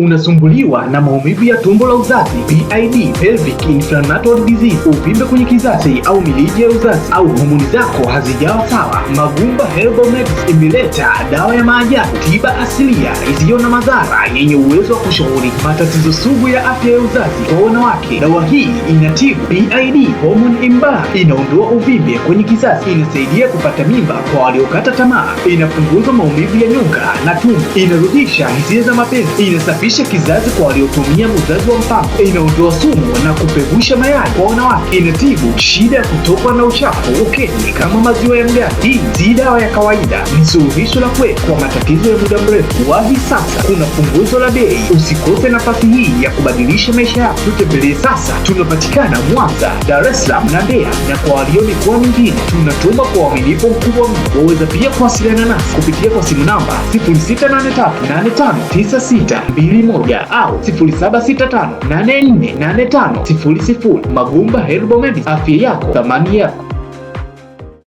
Unasumbuliwa na maumivu ya tumbo la uzazi, PID, pelvic inflammatory disease, uvimbe kwenye kizazi au milija ya uzazi, au homoni zako hazijawa sawa? Magumba Herbal Medicine imeleta dawa ya maajabu, tiba asilia isiyo na madhara, yenye uwezo wa kushughulikia matatizo sugu ya afya ya uzazi kwa wanawake. Dawa hii inatibu PID, hormone imbalance, inaondoa uvimbe kwenye kizazi, inasaidia kupata mimba kwa waliokata tamaa, inapunguza maumivu ya nyonga na tumbo, inarudisha hisia za mapenzi, inasafisha kizazi kwa waliotumia uzazi wa mpango, inaondoa sumu na kupevusha mayai kwa wanawake, inatibu shida ya kutokwa na uchafu ukeni kama maziwa ya mgando. Hii si dawa ya kawaida, ni suluhisho la kweli kwa matatizo ya muda mrefu. Wahi sasa, kuna punguzo la bei. Usikose nafasi hii ya kubadilisha maisha yako. Tutembelee sasa, tunapatikana Mwanza, Dar es Salaam na Mbeya, na kwa walio mikoa mingine tunatuma kwa uaminifu mkubwa mno. Waweza pia kuwasiliana nasi kupitia kwa simu namba 0683859621 au 0765848500. Magumba Herbal Medicine, afya yako thamani yako.